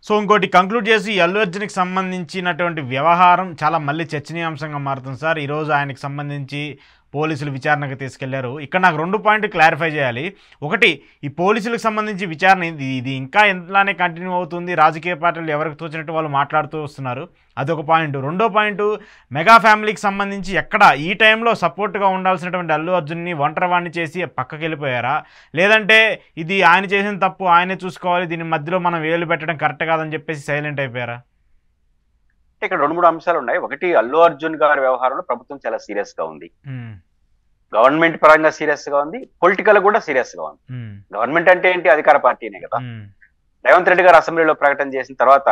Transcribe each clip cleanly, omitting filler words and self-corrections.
So ఇంకోటి conclude చేసి అల్లు అర్జున్కి సంబంధించినటువంటి వ్యవహారం చాలా మళ్ళీ చర్చనీయాంశంగా మారుతుంది సార్. ఈరోజు ఆయనకు సంబంధించి పోలీసులు విచారణకు తీసుకెళ్లారు. ఇక్కడ నాకు 2 పాయింట్లు క్లారిఫై చేయాలి. ఒకటి, ఈ పోలీసులకు సంబంధించి విచారణ ఇది ఇంకా ఎంతలానే కంటిన్యూ అవుతుంది, రాజకీయ పార్టీలు ఎవరికి తోచినట్టు వాళ్ళు మాట్లాడుతూ వస్తున్నారు, అదొక పాయింట్. రెండో పాయింట్, మెగా ఫ్యామిలీకి సంబంధించి ఎక్కడ ఈ టైంలో సపోర్ట్గా ఉండాల్సినటువంటి అల్లు అర్జున్ని ఒంటరివాణ్ణి చేసి పక్కకి వెళ్ళిపోయారా, లేదంటే ఇది ఆయన చేసిన తప్పు ఆయనే చూసుకోవాలి, దీని మధ్యలో మనం వేలు పెట్టడం కరెక్ట్ కాదని చెప్పేసి సైలెంట్ అయిపోయారా? ఇక్కడ 2-3 అంశాలు ఉన్నాయి. ఒకటి, అల్లు అర్జున్ గారి వ్యవహారంలో ప్రభుత్వం చాలా సీరియస్ గా ఉంది. గవర్నమెంట్ పరంగా సీరియస్ గా ఉంది, పొలిటికల్ కూడా సీరియస్ గా ఉంది. గవర్నమెంట్ అంటే ఏంటి? అధికార పార్టీనే కదా. రేవంత్ రెడ్డి గారు అసెంబ్లీలో ప్రకటన చేసిన తర్వాత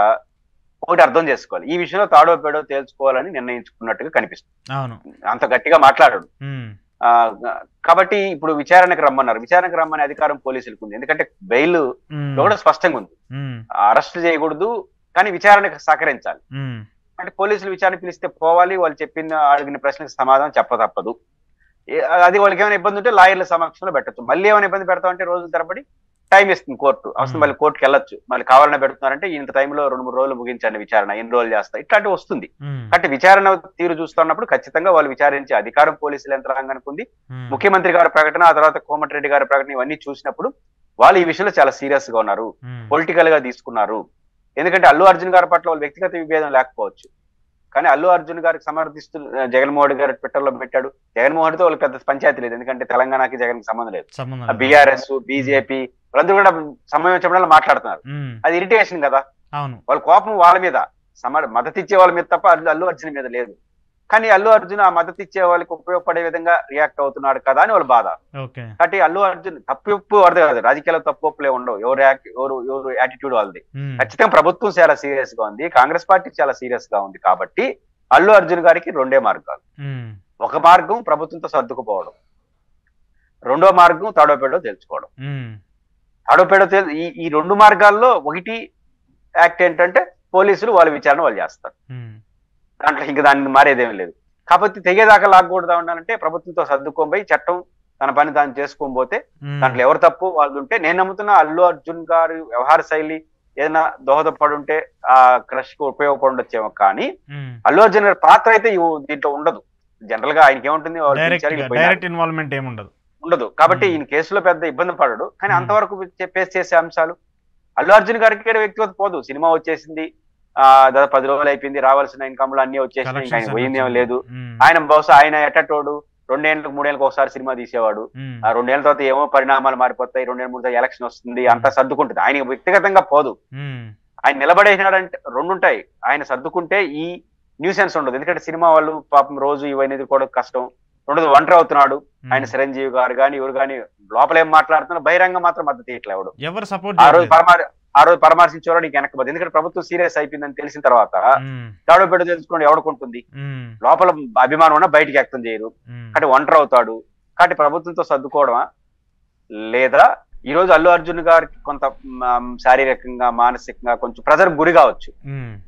ఒకటి అర్థం చేసుకోవాలి, ఈ విషయంలో తాడో పేడో తేల్చుకోవాలని నిర్ణయించుకున్నట్టుగా కనిపిస్తుంది. అంత గట్టిగా మాట్లాడాడు. కాబట్టి ఇప్పుడు విచారణకు రమ్మని అధికారం పోలీసులకు ఉంది. ఎందుకంటే బెయిల్ కూడా స్పష్టంగా ఉంది, అరెస్ట్ చేయకూడదు కానీ విచారణకు సహకరించాలి. అంటే పోలీసులు విచారణ పిలిస్తే పోవాలి, వాళ్ళు అడిగిన ప్రశ్నకు సమాధానం చెప్పతప్పదు. అది వాళ్ళకి ఏమైనా ఇబ్బంది ఉంటే లాయర్ల సమక్షంలో పెట్టచ్చు. మళ్ళీ ఏమైనా ఇబ్బంది పెడతామంటే రోజుల తరబడి టైం ఇస్తుంది కోర్టు. అవసరం మళ్ళీ కోర్టుకి వెళ్ళొచ్చు. మళ్ళీ కావాలనే పెడుతున్నారంటే ఇంత టైంలో 2-3 రోజులు ముగించండి విచారణ, ఎన్ని రోజులు చేస్తా, ఇట్లాంటివి వస్తుంది. అంటే విచారణ తీరు చూస్తున్నప్పుడు ఖచ్చితంగా వాళ్ళు విచారించే అధికారం పోలీసుల యంత్రాంగానికి ఉంది. ముఖ్యమంత్రి గారి ప్రకటన, ఆ తర్వాత కోమటిరెడ్డి గారి ప్రకటన, ఇవన్నీ చూసినప్పుడు వాళ్ళు ఈ విషయంలో చాలా సీరియస్ గా ఉన్నారు, పొలిటికల్ గా తీసుకున్నారు. ఎందుకంటే అల్లు అర్జున్ గారి పట్ల వాళ్ళు వ్యక్తిగత విభేదం లేకపోవచ్చు, కానీ అల్లు అర్జున్ గారికి సమర్థిస్తూ జగన్మోహన్ రెడ్డి గారి ట్విట్టర్ లో పెట్టాడు. జగన్మోహన్ రెడ్డితో వాళ్ళకి పెద్ద పంచాయతీ లేదు, ఎందుకంటే తెలంగాణకి జగన్ కి సంబంధం లేదు. బీఆర్ఎస్, బీజేపీ వాళ్ళందరూ కూడా సమయం చెప్పడంలో మాట్లాడుతున్నారు. అది ఇరిటేషన్ కదా. వాళ్ళ కోపం వాళ్ళ మీద, మద్దతు ఇచ్చే వాళ్ళ మీద తప్ప అల్లు అర్జున్ మీద లేదు. కానీ అల్లు అర్జున్ ఆ మద్దతు ఇచ్చే వాళ్ళకి ఉపయోగపడే విధంగా రియాక్ట్ అవుతున్నాడు కదా అని వాళ్ళ బాధ. కాబట్టి అల్లు అర్జున్ తప్పు వరదే కాదు, రాజకీయాల్లో తప్పులే ఉండవు, ఎవరు యాటిట్యూడ్ వాళ్ళది. ఖచ్చితంగా ప్రభుత్వం చాలా సీరియస్ గా ఉంది, కాంగ్రెస్ పార్టీ చాలా సీరియస్ గా ఉంది. కాబట్టి అల్లు అర్జున్ గారికి 2 మార్గాలు. ఒక మార్గం ప్రభుత్వంతో సర్దుకుపోవడం, రెండో మార్గం తాడోపేడో తెలుసుకోవడం. ఈ 2 మార్గాల్లో ఒకటి యాక్ట్ ఏంటంటే పోలీసులు వాళ్ళ విచారణ వాళ్ళు చేస్తారు, దాంట్లో ఇంకా దాన్ని మారేదేమీ లేదు. కాకపోతే తెగేదాకా లాగకూడదా ఉండాలంటే ప్రభుత్వంతో సర్దుకోబోయి చట్టం తన పని దాన్ని చేసుకోబోతే దాంట్లో ఎవరు తప్పు వాళ్ళు ఉంటే, నేను నమ్ముతున్నా అల్లు అర్జున్ గారి వ్యవహార శైలి ఏదైనా దోహదపడుంటే ఆ క్రష్ కు ఉపయోగపడొచ్చేమో. కానీ అల్లు అర్జున్ గారి పాత్ర అయితే దీంట్లో ఉండదు. జనరల్ గా ఆయనకి ఏముంటుంది, ఉండదు. కాబట్టి ఈయన కేసులో పెద్ద ఇబ్బంది పడడు. కానీ అంతవరకు ఫేస్ చేసే అంశాలు అల్లు అర్జున్ గారికి వ్యక్తిగత పోదు. సినిమా వచ్చేసింది, దాదాపు 10 రోజులు అయిపోయింది, రావాల్సిన ఇన్కమ్లు అన్ని వచ్చేసినాయి, ఇంకా ఆయన పోయిందేమో లేదు. ఆయన బహుశా ఆయన ఎట్టోడు 2 ఏళ్ళకు 3 ఏళ్ళకి ఒకసారి సినిమా తీసేవాడు. ఆ 2 ఏళ్ళ తర్వాత ఏమో పరిణామాలు మారిపోతాయి, 2-3 ఎలక్షన్ వస్తుంది, అంతా సర్దుకుంటుంది. ఆయన వ్యక్తిగతంగా పోదు. ఆయన నిలబడేసినాడంటే 2 ఉంటాయి. ఆయన సర్దుకుంటే ఈ న్యూసెన్స్ ఉండదు. ఎందుకంటే సినిమా వాళ్ళు పాపం రోజు ఇవన్నీ కూడా కష్టం ఉండదు, ఒంటరి అవుతున్నాడు. ఆయన చిరంజీవి గారు కానీ ఎవరు కానీ లోపల ఏం మాట్లాడుతున్నారు, బహిరంగ మాత్రం మద్దతు ఇట్లేవాడు. ఆ రోజు పరామర్శించేవాడు నీకు వెనకపోతే. ఎందుకంటే ప్రభుత్వం సీరియస్ అయిపోయిందని తెలిసిన తర్వాత తాడోపేట తెలుసుకోండి ఎవడుకుంటుంది, లోపల అభిమానం ఉన్నా బయటికి వ్యక్తం చేయరు. కాబట్టి ఒంటరి అవుతాడు. కాబట్టి ప్రభుత్వంతో సర్దుకోవడమా, లేదా ఈ రోజు అల్లు అర్జున్ గారికి కొంత శారీరకంగా మానసికంగా కొంచెం ప్రెజర్ గురి కావచ్చు.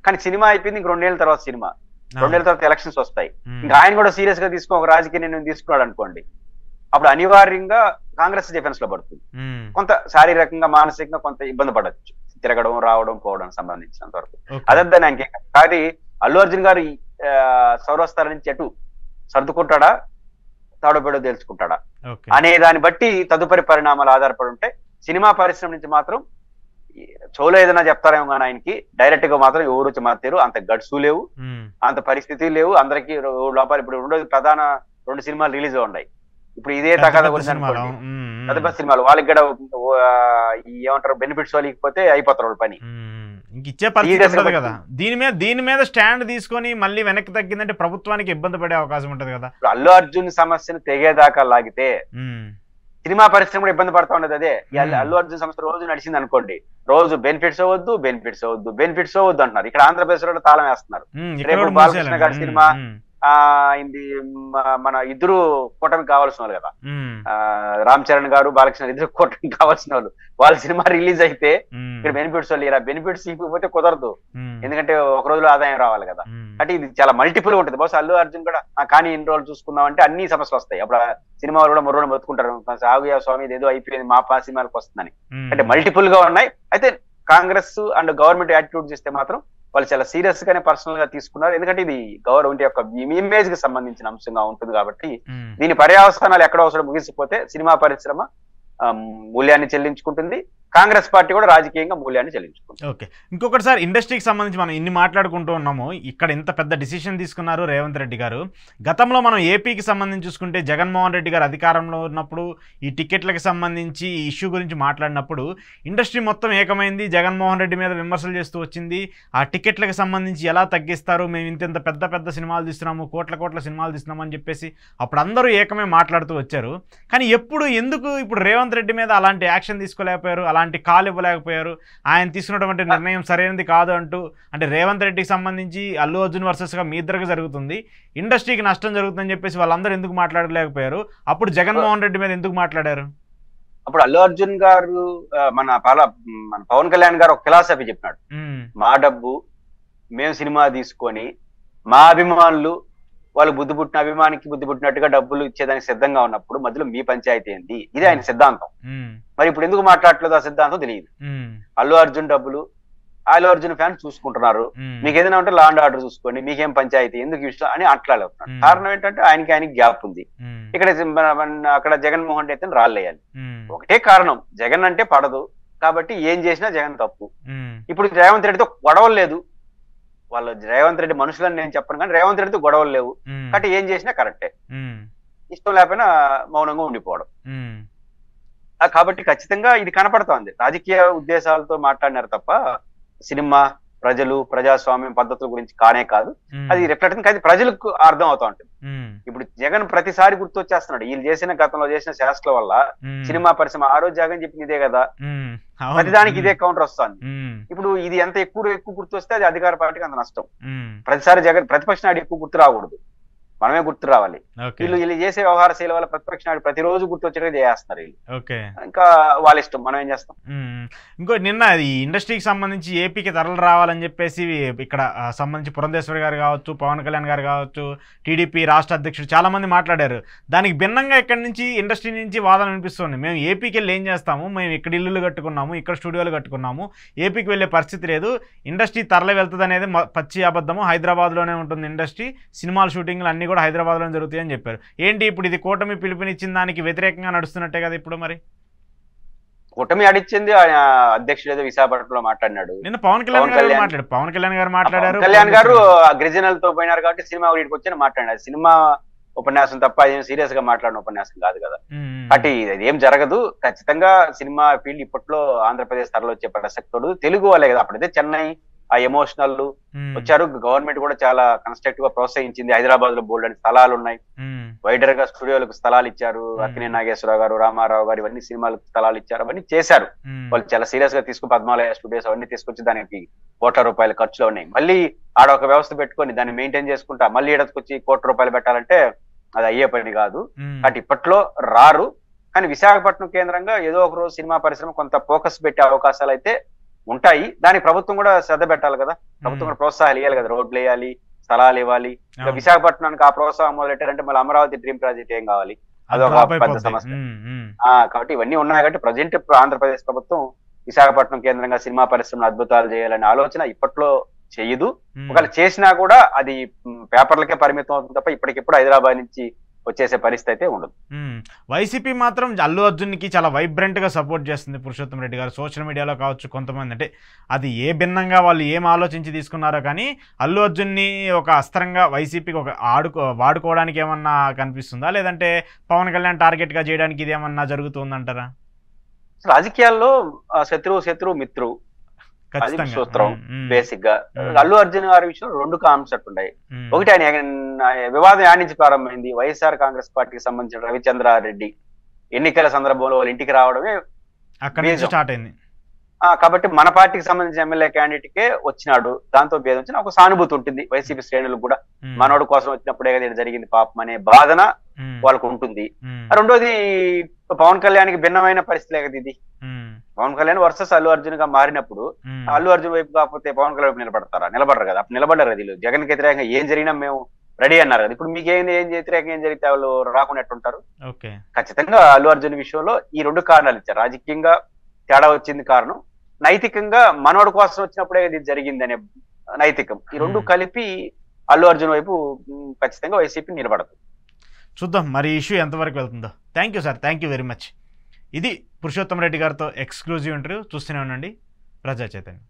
కానీ సినిమా అయిపోయింది, ఇంక 2 ఏళ్ళ తర్వాత సినిమా, 2 ఏళ్ళ తర్వాత ఎలక్షన్స్ వస్తాయి. ఇంకా ఆయన కూడా సీరియస్ గా తీసుకుని ఒక రాజకీయ నిర్ణయం తీసుకున్నాడు అనుకోండి, అప్పుడు అనివార్యంగా కాంగ్రెస్ డిఫెన్స్ లో పడుతుంది. కొంత శారీరకంగా మానసికంగా కొంత ఇబ్బంది పడవచ్చు, తిరగడం రావడం పోవడం సంబంధించినంత వరకు. అదే ఆయనకి. కానీ అల్లు అర్జున్ గారు సౌరస్థాల నుంచి అటు సర్దుకుంటాడా, తాడోపేడో తెలుసుకుంటాడా అనే దాన్ని బట్టి తదుపరి పరిణామాలు ఆధారపడి ఉంటాయి. సినిమా పరిశ్రమ నుంచి మాత్రం చోలో ఏదైనా చెప్తారేమో కానీ ఆయనకి డైరెక్ట్ గా మాత్రం ఎవరు చెప్పారు. అంత గడ్సు లేవు, అంత పరిస్థితి లేవు. అందరికి లోపల ఇప్పుడు 2 ప్రధాన 2 సినిమాలు రిలీజ్ ఉన్నాయి. ఇప్పుడు ఇదే తగాదా పెద్ద సినిమాలు వాళ్ళకి కూడా ఏమంటారు, బెనిఫిట్స్ వాళ్ళకపోతే అయిపోతారు వాళ్ళ పని. ఇచ్చే పరిస్థితి కదా. దీని మీద స్టాండ్ తీసుకొని మళ్ళీ వెనక్కి తగ్గిందంటే ప్రభుత్వానికి ఇబ్బంది పడే అవకాశం ఉంటది కదా. ఇప్పుడు అల్లు అర్జున్ సమస్యను తెగేదాకా లాగితే సినిమా పరిశ్రమ కూడా ఇబ్బంది పడతా ఉండదు. అదే అల్లు అర్జున్ సంస్థ రోజు నడిచింది అనుకోండి, రోజు బెనిఫిట్స్ అవ్వద్దు అంటున్నారు. ఇక్కడ ఆంధ్రప్రదేశ్ లో తాళం వేస్తున్నారు. రేపు బాలకృష్ణ గారి సినిమా ఇది మన ఇద్దరు కూటమి కావాల్సిన వాళ్ళు కదా, రామ్ చరణ్ గారు బాలకృష్ణ ఇద్దరు కూటమి కావాల్సిన వాళ్ళు. వాళ్ళ సినిమా రిలీజ్ అయితే ఇక్కడ బెనిఫిట్స్ వాళ్ళు ఇలా బెనిఫిట్స్ ఇవ్వకపోతే కుదరదు, ఎందుకంటే ఒక రోజులో ఆదాయం రావాలి కదా. అంటే ఇది చాలా మల్టిపుల్ ఉంటుంది. బహుశా అల్లు అర్జున్ కూడా కానీ ఇన్ని రోజులు చూసుకుందాం అంటే అన్ని సమస్యలు వస్తాయి. అప్పుడు సినిమా వాళ్ళు కూడా మొర్రోని బతుకుంటారు, ఆగుయా స్వామి ఏదో అయిపోయింది మా సినిమాలకు వస్తుందని. అంటే మల్టిపుల్ గా ఉన్నాయి. అయితే కాంగ్రెస్ అండ్ గవర్నమెంట్ యాటిట్యూడ్ చేస్తే మాత్రం వాళ్ళు చాలా సీరియస్ గానే పర్సనల్ గా తీసుకున్నారు. ఎందుకంటే ఇది గవర్నమెంట్ యొక్క ఇమేజ్ కి సంబంధించిన అంశంగా ఉంటుంది కాబట్టి దీని పర్యవసానాలు ఎక్కడో ఒకసారి ముగిసిపోతే సినిమా పరిశ్రమ మూల్యాన్ని చెల్లించుకుంటుంది, కాంగ్రెస్ పార్టీ కూడా రాజకీయంగా మూల్యాన్ని చెల్లించుకుంటుంది. ఓకే, ఇంకొకటి సార్, ఇండస్ట్రీకి సంబంధించి మనం ఇన్ని మాట్లాడుకుంటూ ఉన్నాము, ఇక్కడ ఇంత పెద్ద డిసిషన్ తీసుకున్నారు రేవంత్ రెడ్డి గారు. గతంలో మనం ఏపీకి సంబంధించి చూసుకుంటే జగన్మోహన్ రెడ్డి గారు అధికారంలో ఉన్నప్పుడు ఈ టికెట్లకు సంబంధించి ఈ ఇష్యూ గురించి మాట్లాడినప్పుడు ఇండస్ట్రీ మొత్తం ఏకమైంది, జగన్మోహన్ రెడ్డి మీద విమర్శలు చేస్తూ వచ్చింది. ఆ టికెట్లకు సంబంధించి ఎలా తగ్గిస్తారు, మేము ఇంత పెద్ద పెద్ద సినిమాలు తీస్తున్నాము, కోట్ల సినిమాలు తీస్తున్నాము అని చెప్పేసి అప్పుడు అందరూ ఏకమే మాట్లాడుతూ వచ్చారు. కానీ ఎందుకు ఇప్పుడు రేవంత్ రెడ్డి మీద అలాంటి యాక్షన్ తీసుకోలేకపోయారు, అలాంటి కాల్ ఇవ్వలేకపోయారు, ఆయన తీసుకున్నటువంటి నిర్ణయం సరైనది కాదు అంటూ? అంటే రేవంత్ రెడ్డికి సంబంధించి అల్లు అర్జున్ వర్సెస్గా మీ ఇద్దరికి జరుగుతుంది, ఇండస్ట్రీకి నష్టం జరుగుతుందని చెప్పేసి వాళ్ళందరూ ఎందుకు మాట్లాడలేకపోయారు? అప్పుడు జగన్మోహన్ రెడ్డి మీద ఎందుకు మాట్లాడారు? అప్పుడు అల్లు అర్జున్ గారు మన పవన్ కళ్యాణ్ గారు ఒక ఫిలాసఫీ చెప్పినాడు, మా డబ్బు మేము సినిమా తీసుకొని మా అభిమానులు వాళ్ళు బుద్ధి పుట్టిన అభిమానికి బుద్ధి పుట్టినట్టుగా డబ్బులు ఇచ్చేదానికి సిద్ధంగా ఉన్నప్పుడు మధ్యలో మీ పంచాయతీ ఏంది? ఇది ఆయన సిద్ధాంతం. మరి ఇప్పుడు ఎందుకు మాట్లాడలేదు ఆ సిద్ధాంతం తెలియదు. అల్లు అర్జున్ డబ్బులు అల్లు అర్జున్ ఫ్యాన్స్ చూసుకుంటున్నారు, మీకు ఏదైనా ఉంటే లా అండ్ ఆర్డర్ చూసుకోండి, మీకేం పంచాయతీ, ఎందుకు ఇష్టం అని అట్లాడుతున్నాడు. కారణం ఏంటంటే ఆయనకి గ్యాప్ ఉంది. ఇక్కడ అక్కడ జగన్మోహన్ రెడ్డి అయితే రాళ్ళేయాలి. ఒకటే కారణం, జగన్ అంటే పడదు కాబట్టి ఏం చేసినా జగన్ తప్పు. ఇప్పుడు రేవంత్ రెడ్డితో గొడవలు లేదు, వాళ్ళు రేవంత్ రెడ్డి మనుషులని నేను చెప్పను కానీ రేవంత్ రెడ్డితో గొడవలు లేవు కాబట్టి ఏం చేసినా కరెక్టే, ఇష్టం లేకపోయినా మౌనంగా ఉండిపోవడం. కాబట్టి ఖచ్చితంగా ఇది కనపడుతోంది, రాజకీయ ఉద్దేశాలతో మాట్లాడినారు తప్ప సినిమా ప్రజలు ప్రజాస్వామ్యం పద్ధతుల గురించి కానే కాదు. అది రిఫ్లెక్ట్ అది ప్రజలకు అర్థం అవుతా ఉంటుంది. ఇప్పుడు జగన్ ప్రతిసారి గుర్తొచ్చేస్తున్నాడు, వీళ్ళు చేసిన గతంలో చేసిన శాస్త్రాల వల్ల సినిమా పరిశ్రమ, ఆ రోజు జగన్ చెప్పింది ఇదే కదా, ప్రతిదానికి ఇదే కౌంటర్ వస్తుంది. ఇప్పుడు ఇది ఎంత ఎక్కువ గుర్తొస్తే అది అధికార పార్టీకి అంత నష్టం. ప్రతిసారి జగన్ ప్రతిపక్ష నాయుడు ఎక్కువ గుర్తు రాకూడదు, మనమే గుర్తు రావాలి. వీళ్ళు చేసే వ్యవహార శైలి వల్ల ప్రతిపక్ష నాయుడు ప్రతిరోజు గుర్తొచ్చేట్టుగా చేస్తున్నారు వీళ్ళు. ఇంకా వాళ్ళ ఇష్టం, మనం ఏం చేస్తాం. ఇంకో నిన్న ఈ ఇండస్ట్రీకి సంబంధించి ఏపీకి తరలి రావాలని చెప్పేసి ఇక్కడ సంబంధించి పురంధేశ్వరి గారు కావచ్చు, పవన్ కళ్యాణ్ గారు కావచ్చు, టీడీపీ రాష్ట్ర అధ్యక్షుడు చాలా మంది మాట్లాడారు. దానికి భిన్నంగా ఇక్కడి నుంచి ఇండస్ట్రీ నుంచి వాదన వినిపిస్తుంది, మేము ఏపీకి వెళ్ళి ఏం చేస్తాము, మేము ఇక్కడ ఇల్లులు కట్టుకున్నాము, ఇక్కడ స్టూడియోలు కట్టుకున్నాము, ఏపీకి వెళ్ళే పరిస్థితి లేదు, ఇండస్ట్రీ తరలి వెళ్తుంది అనేది పచ్చి అబద్ధము, హైదరాబాద్లోనే ఉంటుంది ఇండస్ట్రీ, సినిమాల షూటింగ్లు అన్ని కూడా హైదరాబాద్లోనే జరుగుతాయని చెప్పారు. ఏంటి ఇప్పుడు ఇది కూటమి పిలుపునిచ్చిన దానికి వ్యతిరేకంగా నడుస్తున్నట్టే కదా ఇప్పుడు? మరి కూటమి అడిచింది అధ్యక్షుడు ఏదో విశాఖపట్నంలో మాట్లాడినాడు, నిన్న పవన్ కళ్యాణ్ గారు మాట్లాడారు. కళ్యాణ్ గారు గిరిజనులతో పోయినారు కాబట్టి సినిమా వీటికి వచ్చి మాట్లాడారు. సినిమా ఉపన్యాసం తప్ప ఏం సీరియస్ గా మాట్లాడిన ఉపన్యాసం కాదు కదా, కాబట్టి ఏం జరగదు. ఖచ్చితంగా సినిమా ఫీల్డ్ ఇప్పట్లో ఆంధ్రప్రదేశ్ తరలో వచ్చే ప్రసక్తుడు తెలుగు వాళ్ళే కదా. అప్పుడైతే చెన్నై ఆ ఎమోషనల్ వచ్చారు, గవర్నమెంట్ కూడా చాలా కన్స్ట్రక్టివ్ గా ప్రోత్సహించింది. హైదరాబాద్ లో బోల్డ్ అని స్థలాలు ఉన్నాయి, వైడర్ గా స్టూడియోలకు స్థలాలు ఇచ్చారు, అక్కినేని నాగేశ్వరరావు గారు, రామారావు గారు ఇవన్నీ సినిమాలకు స్థలాలు ఇచ్చారు, అవన్నీ చేశారు. వాళ్ళు చాలా సీరియస్ గా తీసుకుని పద్మాలయ స్టూడియోస్ అవన్నీ తీసుకొచ్చి దానికి ₹1,00,00,000 ఖర్చులో ఉన్నాయి. మళ్ళీ ఆడ ఒక వ్యవస్థ పెట్టుకొని దాన్ని మెయింటైన్ చేసుకుంటా మళ్ళీ ఈడకొచ్చి ₹1,00,00,000 పెట్టాలంటే అది అయ్యే పని కాదు. కాబట్టి ఇప్పట్లో రారు. కానీ విశాఖపట్నం కేంద్రంగా ఏదో ఒక రోజు సినిమా పరిశ్రమ కొంత ఫోకస్ పెట్టే అవకాశాలు అయితే ఉంటాయి. దానికి ప్రభుత్వం కూడా శ్రద్ధ పెట్టాలి కదా, ప్రభుత్వం కూడా ప్రోత్సాహాలు ఇవ్వాలి కదా, రోడ్లు వేయాలి, స్థలాలు ఇవ్వాలి. ఇంకా విశాఖపట్నానికి ఆ ప్రోత్సాహం మొదలెట్టారంటే మళ్ళీ అమరావతి డ్రీమ్ ప్రాజెక్ట్ ఏం కావాలి, అదొక పెద్ద సమస్య. కాబట్టి ఇవన్నీ ఉన్నాయి కాబట్టి ప్రజెంట్ ఆంధ్రప్రదేశ్ ప్రభుత్వం విశాఖపట్నం కేంద్రంగా సినిమా పరిశ్రమ అద్భుతాలు చేయాలనే ఆలోచన ఇప్పట్లో చేయదు. ఒకవేళ చేసినా కూడా అది పేపర్లకే పరిమితం అవుతుంది తప్ప ఇప్పటికిప్పుడు హైదరాబాద్ నుంచి వచ్చేసే పరిస్థితి అయితే ఉండదు. వైసీపీ మాత్రం అల్లు అర్జున్కి చాలా వైబ్రెంట్ గా సపోర్ట్ చేస్తుంది పురుషోత్తం రెడ్డి గారు. సోషల్ మీడియాలో కావచ్చు, కొంతమంది అంటే అది ఏ భిన్నంగా వాళ్ళు ఏం ఆలోచించి తీసుకున్నారో కానీ అల్లు అర్జున్ని ఒక అస్త్రంగా వైసీపీకి ఒక వాడుకోవడానికి ఏమన్నా కనిపిస్తుందా, లేదంటే పవన్ కళ్యాణ్ టార్గెట్ గా చేయడానికి ఇది ఏమన్నా జరుగుతుందంటారా? రాజకీయాల్లో శత్రువు మిత్రువు అది సూత్రం బేసిక్ గా. అల్లు అర్జున్ గారి విషయంలో 2 కాన్సెప్ట్ ఉన్నాయి. ఒకటి, ఆయన వివాదం యాడ్ నుంచి ప్రారంభమైంది. వైఎస్ఆర్ కాంగ్రెస్ పార్టీకి సంబంధించిన రవిచంద్రారెడ్డి ఎన్నికల సందర్భంలో వాళ్ళ ఇంటికి రావడమే స్టార్ట్ అయింది. కాబట్టి మన పార్టీకి సంబంధించిన ఎమ్మెల్యే క్యాండిడేట్ కే వచ్చినాడు, దాంతో భేదం వచ్చిన ఒక సానుభూతి ఉంటుంది వైసీపీ శ్రేణులకు కూడా. మనోడు కోసం వచ్చినప్పుడే కదా జరిగింది పాపం అనే బాధన వాళ్ళకు ఉంటుంది. రెండోది, పవన్ కళ్యాణ్ కి భిన్నమైన పరిస్థితి కదా ఇది. పవన్ కళ్యాణ్ వర్సెస్ అల్లు అర్జున్ గా మారినప్పుడు అల్లు అర్జున్ వైపు కాకపోతే పవన్ కళ్యాణ్ వైపు నిలబడరు కదా. అప్పుడు నిలబడ్డారు కదా వీళ్ళు. జగన్ కి వ్యతిరేకంగా ఏం జరిగినా మేము రెడీ అన్నారు కదా. ఇప్పుడు మీకు ఏం వ్యతిరేకంగా ఏం జరిగితే వాళ్ళు రాకుండా ఎట్టుంటారు? ఖచ్చితంగా అల్లు అర్జున్ విషయంలో ఈ 2 కారణాలు ఇచ్చారు. రాజకీయంగా తేడా వచ్చింది కారణం, నైతికంగా మనోడి కోసం వచ్చినప్పుడే ఇది జరిగిందనే నైతికం, ఈ రెండు కలిపి అల్లు అర్జున్ వైపు ఖచ్చితంగా వైసీపీ నిలబడదు. చూద్దాం మరి ఈ ఇష్యూ ఎంతవరకు వెళ్తుందో. Thank you sir, thank you very much. ఇది పురుషోత్తమ్ రెడ్డి గారితో ఎక్స్క్లూజివ్ ఇంటర్వ్యూ. చూస్తూనే ఉండండి ప్రజా చైతన్యం.